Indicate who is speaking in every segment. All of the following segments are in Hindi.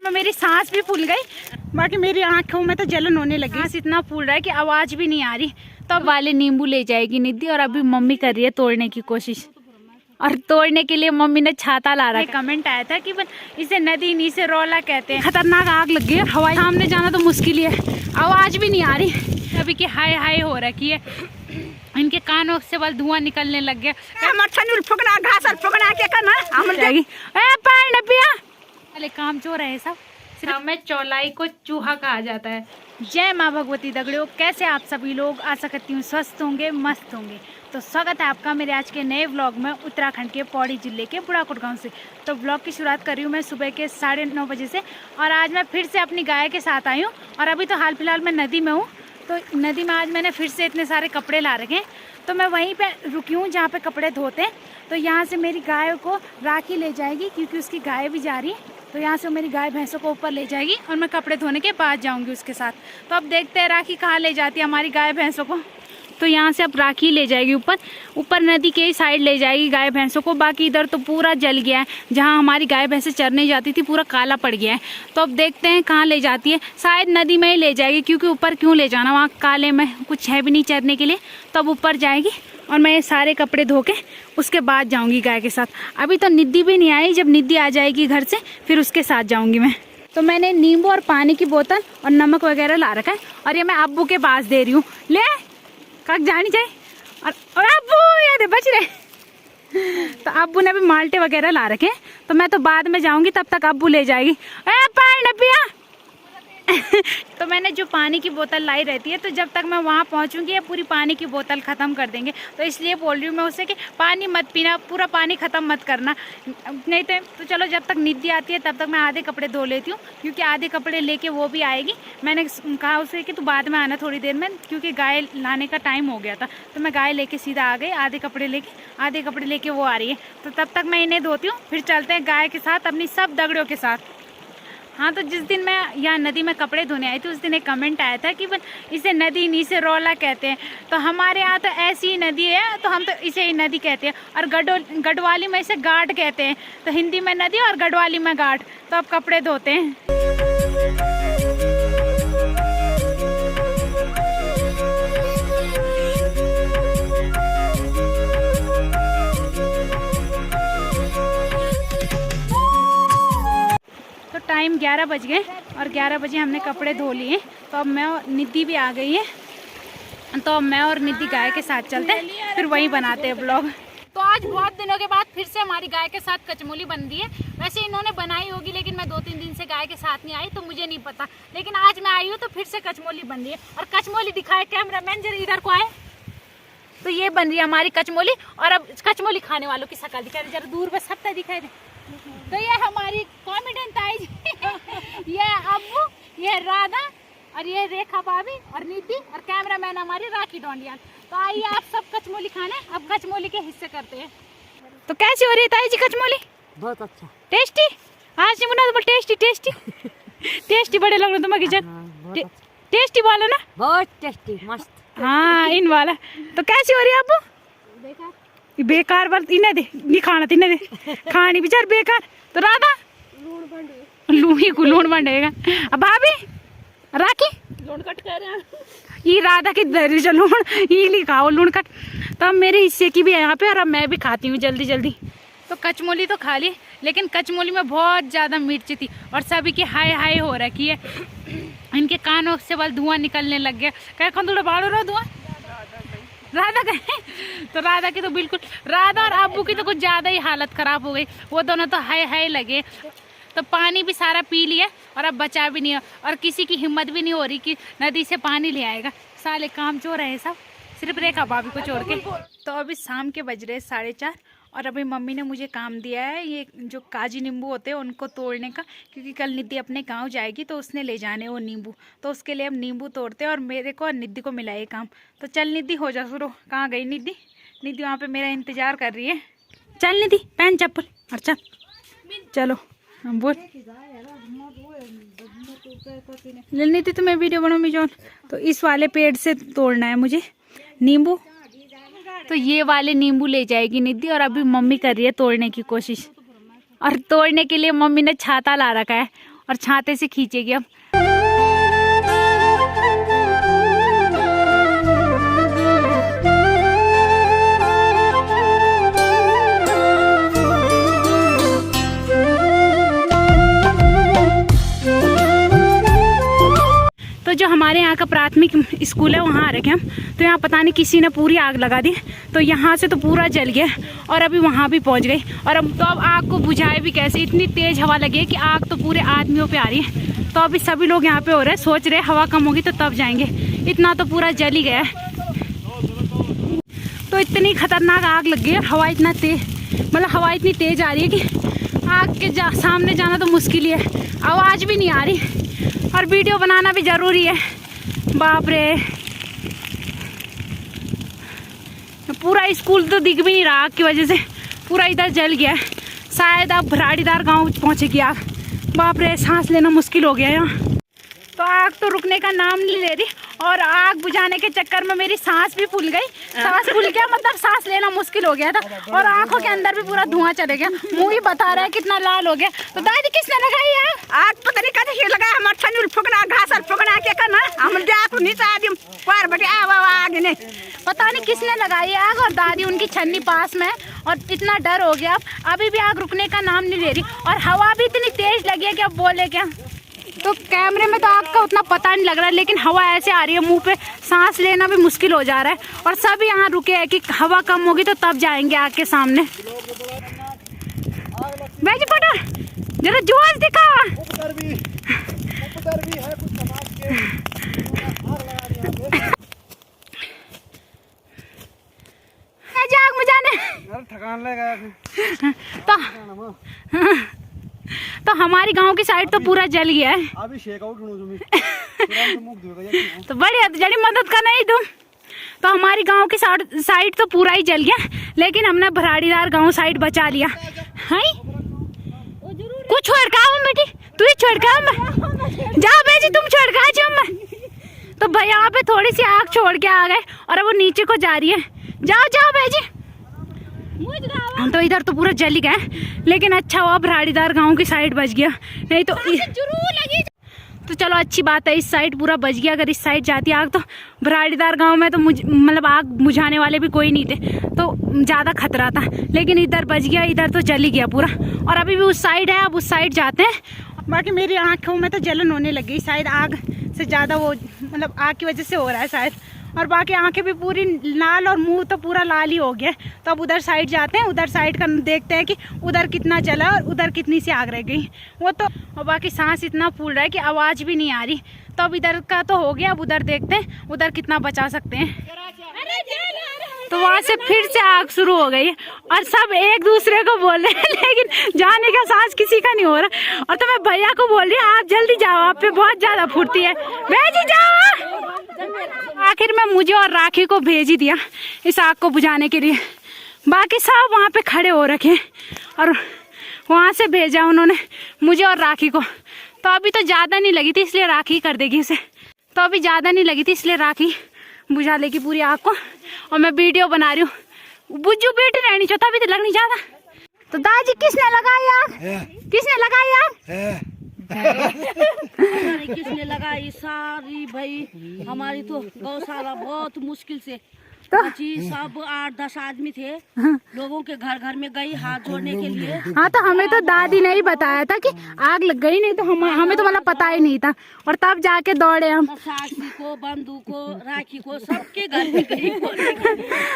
Speaker 1: तो मेरी सांस भी फूल गई, बाकी मेरी आंखों में तो जलन होने लगी। सांस इतना फूल रहा है कि आवाज भी नहीं आ रही। तो अब वाले नींबू ले जाएगी निधि, और अभी मम्मी कर रही है तोड़ने की कोशिश, और तोड़ने के लिए मम्मी ने छाता ला रहा है। कमेंट आया था कि इसे नदी नी से रोला कहते हैं। खतरनाक आग लग गई है, हवाई सामने जाना तो मुश्किल ही है, आवाज भी नहीं आ रही। अभी की हाय हाय हो रखी है, इनके कानों से बल धुआं निकलने लग गया। काम चोर है सब, सिर्फ में चौलाई को चूहा कहा जाता है। जय माँ भगवती दगड़ियों, कैसे आप सभी लोग? आशा करती हूँ स्वस्थ होंगे, मस्त होंगे। तो स्वागत है आपका मेरे आज के नए व्लॉग में, उत्तराखंड के पौड़ी जिले के बुढ़ाकोट गांव से। तो व्लॉग की शुरुआत कर रही हूँ मैं सुबह के 9:30 बजे से, और आज मैं फिर से अपनी गाय के साथ आई हूँ। और अभी तो हाल फिलहाल मैं नदी में हूँ, तो नदी में आज मैंने फिर से इतने सारे कपड़े ला रखे हैं। तो मैं वहीं पे रुकी हूँ जहाँ पे कपड़े धोते हैं। तो यहाँ से मेरी गाय को राखी ले जाएगी, क्योंकि उसकी गाय भी जा रही है। तो यहाँ से मेरी गाय भैंसों को ऊपर ले जाएगी, और मैं कपड़े धोने के बाद जाऊँगी उसके साथ। तो अब देखते हैं राखी कहाँ ले जाती है हमारी गाय भैंसों को। तो यहाँ से अब राखी ले जाएगी ऊपर नदी के साइड ले जाएगी गाय भैंसों को। बाकी इधर तो पूरा जल गया है, जहाँ हमारी गाय भैंसें चरने जाती थी पूरा काला पड़ गया है। तो अब देखते हैं कहाँ ले जाती है, शायद नदी में ही ले जाएगी, क्योंकि ऊपर क्यों ले जाना, वहाँ काले में कुछ है भी नहीं चरने के लिए। तो अब ऊपर जाएगी, और मैं ये सारे कपड़े धो के उसके बाद जाऊँगी गाय के साथ। अभी तो निधि भी नहीं आई, जब निधि आ जाएगी घर से फिर उसके साथ जाऊँगी मैं। तो मैंने नींबू और पानी की बोतल और नमक वगैरह ला रखा है, और ये मैं अब्बू के पास दे रही हूँ। ले कब जानी चाहिए, और अब्बू ये दे बच रहे। तो अब्बू ने भी माल्टे वगैरह ला रखे, तो मैं तो बाद में जाऊंगी, तब तक अब्बू ले जाएगी। पानी पिया। तो मैंने जो पानी की बोतल लाई रहती है, तो जब तक मैं वहाँ पहुँचूंगी ये पूरी पानी की बोतल ख़त्म कर देंगे। तो इसलिए बोल रही हूँ मैं उससे कि पानी मत पीना, पूरा पानी ख़त्म मत करना, नहीं तो चलो जब तक निधि आती है तब तक मैं आधे कपड़े धो लेती हूँ, क्योंकि आधे कपड़े लेके वो भी आएगी। मैंने कहा उसे कि तू बाद में आना थोड़ी देर में, क्योंकि गाय लाने का टाइम हो गया था। तो मैं गाय लेके सीधा आ गई, आधे कपड़े लेके वो आ रही है। तो तब तक मैं इन्हें धोती हूँ, फिर चलते हैं गाय के साथ अपनी सब दगड़ियों के साथ। हाँ, तो जिस दिन मैं यहाँ नदी में कपड़े धोने आई थी उस दिन एक कमेंट आया था कि इसे नदी नी से रोला कहते हैं। तो हमारे यहाँ तो ऐसी ही नदी है, तो हम तो इसे ही नदी कहते हैं, और गढ़वाली में इसे गाट कहते हैं। तो हिंदी में नदी और गढ़वाली में गाट। तो अब कपड़े धोते हैं। टाइम 11 बज गए, और 11 बजे हमने कपड़े धो लिए। तो अब मैं और निधि भी आ गई है, तो अब मैं और निधि गाय के साथ चलते हैं, फिर वहीं बनाते हैं ब्लॉग। तो आज बहुत दिनों के बाद फिर से हमारी गाय के साथ कचमोली बन रही है। वैसे इन्होंने बनाई होगी, लेकिन मैं 2-3 दिन से गाय के साथ नहीं आई, तो मुझे नहीं पता। लेकिन आज मैं आई हूँ तो फिर से कचमोली बन रही है। और कचमोली दिखाए कैमरामैन, जरा इधर को आए। तो ये बन रही है हमारी कचमोली, और अब कचमोली खाने वालों की शक्ल दिखाई दे, जरा दूर में सबका दिखाई दे। तो ये हमारी कॉमेडियन ताई जी, ये अब्बू, ये राधा, और ये रेखा भाभी, और निधि, और कैमरामैन हमारी राखी डोंडियाल। तो आइए आप सब कचमोली खाने। अब कचमोली के हिस्से करते हैं। तो कैसी हो रही है ताई जी कचमोली?
Speaker 2: बहुत अच्छा,
Speaker 1: टेस्टी। आज नहीं बना तो टेस्टी टेस्टी बड़े लग रहे तुम्हारे किचन। टेस्टी वाला ना,
Speaker 2: बहुत टेस्टी, मस्त।
Speaker 1: हाँ, इन वाला। तो कैसी हो रही है अब्बू? बेकार बात इन्हें दे, नहीं खाना इन्हें दे, खानी बेचार बेकार। तो राधा लूण बंडेगा। अब भाभी राखी लूण कट कर रहे हैं, ये राधा की दरी जो लूण ये लिखाओ लूण कट। तो अब मेरे हिस्से की भी है यहाँ पे, और अब मैं भी खाती हूँ जल्दी। तो कचमोली तो खा ली, लेकिन कचमोली में बहुत ज़्यादा मिर्च थी, और सभी की हाय हाय हो रखी है। इनके कानों से बल धुआं निकलने लग गया। कह थोड़ा बाड़ो रहा धुआं। राधा कहे तो राधा की तो बिल्कुल, राधा और अब्बू की तो कुछ ज़्यादा ही हालत ख़राब हो गई। वो दोनों तो हाय हाय लगे। तो पानी भी सारा पी लिया, और अब बचा भी नहीं है, और किसी की हिम्मत भी नहीं हो रही कि नदी से पानी ले आएगा। साले काम चोर है सब, सिर्फ रेखा भाभी को छोड़ के। तो अभी शाम के बज रहे 4:30, और अभी मम्मी ने मुझे काम दिया है ये जो काजी नींबू होते हैं उनको तोड़ने का, क्योंकि कल निधि अपने गांव जाएगी तो उसने ले जाने वो नींबू। तो उसके लिए हम नींबू तोड़ते हैं, और मेरे को और निधि को मिला ये काम। तो चल निधि हो जा शुरू। कहाँ गई निधि? निधि वहाँ पे मेरा इंतजार कर रही है। चल निधि पहन चप्पल और चल। चलो हम बोल निधि तुम्हें वीडियो बनाओ मैं जॉन। तो इस वाले पेड़ से तोड़ना है मुझे नींबू। तो ये वाले नींबू ले जाएगी निधि, और अभी मम्मी कर रही है तोड़ने की कोशिश, और तोड़ने के लिए मम्मी ने छाता ला रखा है, और छाते से खींचेगी अब। तो जो हमारे यहाँ का प्राथमिक स्कूल है वहाँ आ रखे हम, तो यहाँ पता नहीं किसी ने पूरी आग लगा दी, तो यहाँ से तो पूरा जल गया और अभी वहाँ भी पहुँच गई। और अब आग को बुझाए भी कैसे, इतनी तेज़ हवा लगी है कि आग तो पूरे आदमियों पे आ रही है। तो अभी सभी लोग यहाँ पे हो रहे हैं, सोच रहे हवा कम होगी तो तब जाएंगे, इतना तो पूरा जल ही गया है। तो इतनी खतरनाक आग लग गई है, हवा इतना तेज, मतलब हवा इतनी तेज़ आ रही है कि आग के सामने जाना तो मुश्किल ही है, आवाज़ भी नहीं आ रही और वीडियो बनाना भी ज़रूरी है। बाप रे, पूरा स्कूल तो दिख भी नहीं रहा आग की वजह से, पूरा इधर जल गया है। शायद अब भराड़ीदार गांव पहुंचेगी आग। बाप रे, सांस लेना मुश्किल हो गया यहाँ। तो आग तो रुकने का नाम नहीं ले रही और आग बुझाने के चक्कर में मेरी सांस भी फूल गई। सांस फूल गया मतलब सांस लेना मुश्किल हो गया था और आंखों के अंदर भी पूरा धुआं चले गया। मुँह ही बता रहा है कितना लाल हो गया। तो दादी किसने लगाई आग?
Speaker 3: आग तो तरीका से लगाया हम ठंडुल फुकना घास फुकना के करना हम जात नीचे आदि पार बटे आग नहीं
Speaker 1: पता नहीं किसने लगाई आग और दादी उनकी छन्नी पास में और इतना डर हो गया। अभी भी आग रुकने का नाम नहीं ले रही और हवा भी इतनी तेज लगी है कि अब बोले क्या। तो कैमरे में तो आग का उतना पता नहीं लग रहा है, लेकिन हवा ऐसे आ रही है मुंह पे, सांस लेना भी मुश्किल हो जा रहा है। और सब यहाँ रुके हैं कि हवा कम होगी तो तब जाएंगे आग के सामने। बैठ पटा जरा जोश दिखा। आग बुझाने
Speaker 4: थकान लगा
Speaker 1: तो हमारी गांव की साइड तो पूरा जल गया है।
Speaker 4: अभी शेक आउट
Speaker 1: तो बढ़िया, जड़ी मदद करना ही तुम। तो हमारी गांव की साइड तो पूरा ही जल गया, लेकिन हमने भराड़ीदार गांव साइड बचा लिया है। कुछ छोड़काओ बेटी, तू ही छोड़काओ, जाओ बेटी तुम छोड़का जाओ। तो भैया यहाँ पे थोड़ी सी आग छोड़ के आ गए और अब वो नीचे को जा रही है। जाओ जाओ बेजी। तो इधर तो पूरा जल ही गया, लेकिन अच्छा हुआ भराड़ीदार गांव की साइड बच गया, नहीं तो तो चलो अच्छी बात है, इस साइड पूरा बच गया। अगर इस साइड जाती आग तो भराड़ीदार गांव में तो मतलब आग बुझाने वाले भी कोई नहीं थे, तो ज़्यादा खतरा था। लेकिन इधर बच गया, इधर तो जल ही गया पूरा। और अभी भी उस साइड है, अब उस साइड जाते हैं। बाकी मेरी आँखों में तो जलन होने लगी, शायद आग से ज़्यादा वो मतलब आग की वजह से हो रहा है शायद। और बाकी आंखें भी पूरी लाल और मुंह तो पूरा लाल ही हो गया। तो अब उधर साइड जाते हैं, उधर साइड का देखते हैं कि उधर कितना जला और उधर कितनी सी आग रह गई वो तो। और बाकी सांस इतना फूल रहा है कि आवाज़ भी नहीं आ रही। तो अब इधर का तो हो गया, अब उधर देखते हैं उधर कितना बचा सकते हैं। तो वहाँ से फिर से आग शुरू हो गई और सब एक दूसरे को बोल रहे हैं, लेकिन जाने का सांस किसी का नहीं हो रहा। और तो मैं भैया को बोल रही हूँ आप जल्दी जाओ, आप पे बहुत ज्यादा फुर्ती है, भेज जाओ। आखिर में मुझे और राखी को भेज ही दिया इस आग को बुझाने के लिए। बाकी सब वहाँ पे खड़े हो रखे और वहाँ से भेजा उन्होंने मुझे और राखी को। तो अभी तो ज़्यादा नहीं लगी थी इसलिए राखी कर देगी इसे। तो अभी ज़्यादा नहीं लगी थी इसलिए राखी बुझा लेगी पूरी आग को। और मैं वीडियो बना रही हूँ, बुज्जू बेटी रहनी चाहता, अभी तो लगनी ज़्यादा। तो दादी किसने लगाई आग? किसने लगाई आग?
Speaker 2: किसने लगाई? सारी भाई हमारी तो गौशाला बहुत मुश्किल से
Speaker 1: तो
Speaker 2: सब 8-10 आदमी थे, लोगों के घर घर में गई हाथ जोड़ने के लिए।
Speaker 1: हाँ, तो हमें तो दादी ने ही बताया था कि आग लग गई, नहीं तो हमें तो मतलब पता ही नहीं था। और तब जाके दौड़े हम,
Speaker 2: सासी को, बंधु को, राखी को, सबके घर में गई।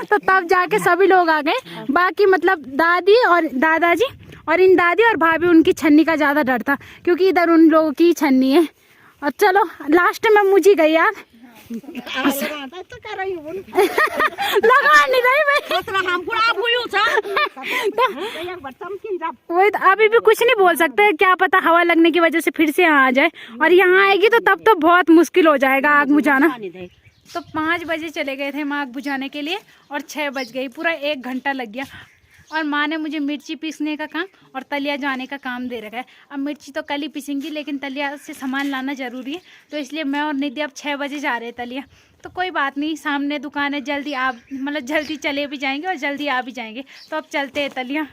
Speaker 1: तो तब जाके सभी लोग आ गए। बाकी मतलब दादी और दादाजी और इन दादी और भाभी उनकी छन्नी का ज़्यादा डर था, क्योंकि इधर उन लोगों की छन्नी है। और चलो लास्ट में मुझे गई आग। लगा नहीं रही वही तो, अभी भी कुछ नहीं बोल सकते, क्या पता हवा लगने की वजह से फिर से यहाँ आ जाए और यहाँ आएगी तो तब तो बहुत मुश्किल हो जाएगा आग बुझाना। तो 5 बजे चले गए थे हम आग बुझाने के लिए और 6 बज गई, पूरा 1 घंटा लग गया। और माँ ने मुझे मिर्ची पीसने का काम और तलिया जाने का काम दे रखा है। अब मिर्ची तो कल ही पीसेंगी, लेकिन तलिया से सामान लाना ज़रूरी है, तो इसलिए मैं और निधि अब 6 बजे जा रहे हैं तलिया। तो कोई बात नहीं, सामने दुकान है, जल्दी आप मतलब जल्दी चले भी जाएंगे और जल्दी आ भी जाएंगे। तो अब चलते हैं तलिया।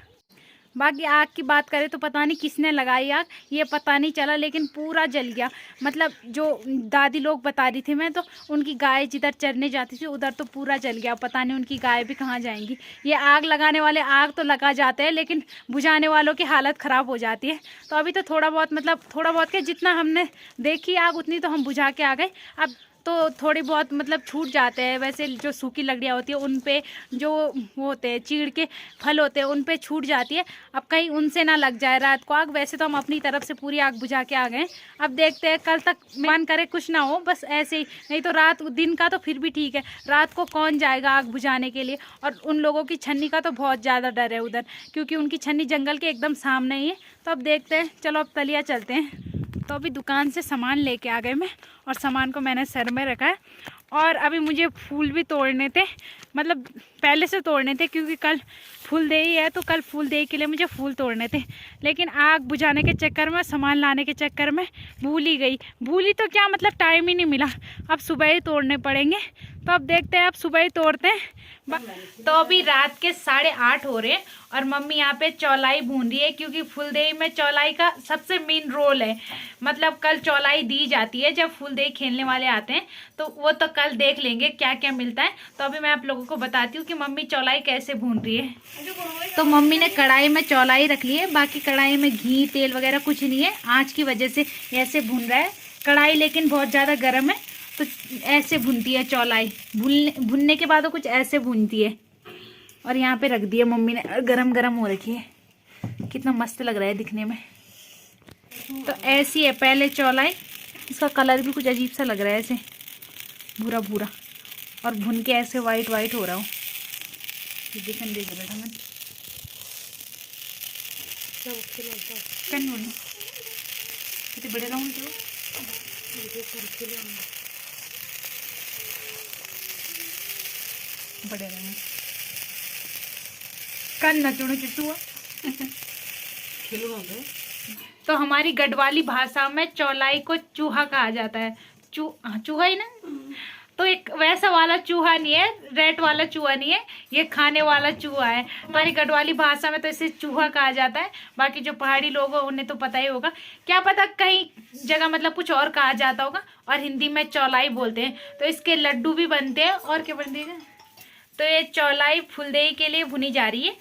Speaker 1: बाकी आग की बात करें तो पता नहीं किसने लगाई आग, ये पता नहीं चला, लेकिन पूरा जल गया। मतलब जो दादी लोग बता रही थी, मैं तो उनकी गाय जिधर चरने जाती थी उधर तो पूरा जल गया। पता नहीं उनकी गाय भी कहाँ जाएंगी। ये आग लगाने वाले आग तो लगा जाते हैं, लेकिन बुझाने वालों की हालत ख़राब हो जाती है। तो अभी तो थोड़ा बहुत, मतलब थोड़ा बहुत के जितना हमने देखी आग उतनी तो हम बुझा के आ गए। अब तो थोड़ी बहुत मतलब छूट जाते हैं। वैसे जो सूखी लकड़ियाँ होती है उन पे जो वो होते हैं चीड़ के फल होते हैं उन पे छूट जाती है। अब कहीं उनसे ना लग जाए रात को आग। वैसे तो हम अपनी तरफ से पूरी आग बुझा के आ गए। अब देखते हैं कल तक मन करे कुछ ना हो, बस ऐसे ही। नहीं तो रात दिन का तो फिर भी ठीक है, रात को कौन जाएगा आग बुझाने के लिए। और उन लोगों की छन्नी का तो बहुत ज़्यादा डर है उधर, क्योंकि उनकी छन्नी जंगल के एकदम सामने ही है। तो अब देखते हैं, चलो अब तलिया चलते हैं। तो अभी दुकान से सामान लेके आ गए मैं, और सामान को मैंने सर में रखा है। और अभी मुझे फूल भी तोड़ने थे, मतलब पहले से तोड़ने थे, क्योंकि कल फूलदेई है तो कल फूलदेई के लिए मुझे फूल तोड़ने थे। लेकिन आग बुझाने के चक्कर में, सामान लाने के चक्कर में भूल ही गई। भूली तो क्या, मतलब टाइम ही नहीं मिला। अब सुबह ही तोड़ने पड़ेंगे। तो अब देखते हैं, अब सुबह ही तोड़ते हैं। तो अभी रात के 8:30 हो रहे हैं और मम्मी यहाँ पे चौलाई भून रही है, क्योंकि फूलदेई में चौलाई का सबसे मेन रोल है। मतलब कल चौलाई दी जाती है जब फूलदेई खेलने वाले आते हैं, तो वो तो कल देख लेंगे क्या क्या मिलता है। तो अभी मैं आप लोगों को बताती हूँ कि मम्मी चौलाई कैसे भून रही है। तो मम्मी ने कढ़ाई में चौलाई रख ली है, बाकी कढ़ाई में घी तेल वगैरह कुछ नहीं है। आँच की वजह से ऐसे भून रहा है कढ़ाई, लेकिन बहुत ज़्यादा गर्म है तो ऐसे भूनती है चौलाई। भूनने के बाद वो कुछ ऐसे भूनती है। और यहाँ पे रख दिया मम्मी ने, और गरम गरम हो रखी है। कितना मस्त लग रहा है दिखने में। तो ऐसी है पहले चौलाई। इसका कलर भी कुछ अजीब सा लग रहा है, ऐसे भूरा भूरा, और भुन के ऐसे वाइट वाइट हो रहा हो। दिखन देख रहा था मैं कितने बड़े राउंड थे बड़े रहे कल न चुनो चिट्टू। तो हमारी गढ़वाली भाषा में चौलाई को चूहा कहा जाता है। चूहा ही ना। तो एक वैसा वाला चूहा नहीं है, रेट वाला चूहा नहीं है, ये खाने वाला चूहा है। हमारी गढ़वाली भाषा में तो इसे चूहा कहा जाता है। बाकी जो पहाड़ी लोग हैं उन्हें तो पता ही होगा, क्या पता कहीं जगह मतलब कुछ और कहा जाता होगा, और हिंदी में चौलाई बोलते हैं। तो इसके लड्डू भी बनते हैं। और क्या बनते हैं। तो ये चौलाई फूलदेई के लिए भुनी जा रही है।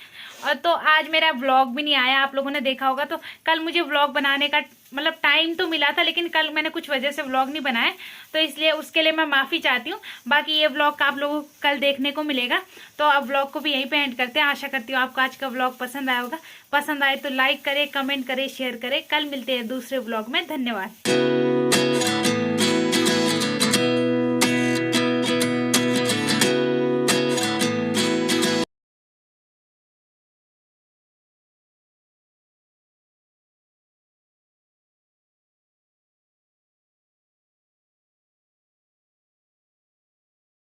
Speaker 1: और तो आज मेरा व्लॉग भी नहीं आया, आप लोगों ने देखा होगा। तो कल मुझे व्लॉग बनाने का मतलब टाइम तो मिला था, लेकिन कल मैंने कुछ वजह से व्लॉग नहीं बनाया, तो इसलिए उसके लिए मैं माफ़ी चाहती हूँ। बाकी ये व्लॉग का आप लोगों को कल देखने को मिलेगा। तो अब व्लॉग को भी यहीं पे एंड करते हैं। आशा करती हूँ आपको आज का व्लॉग पसंद आया होगा। पसंद आए तो लाइक करें, कमेंट करें, शेयर करें। कल मिलते हैं दूसरे व्लॉग में। धन्यवाद।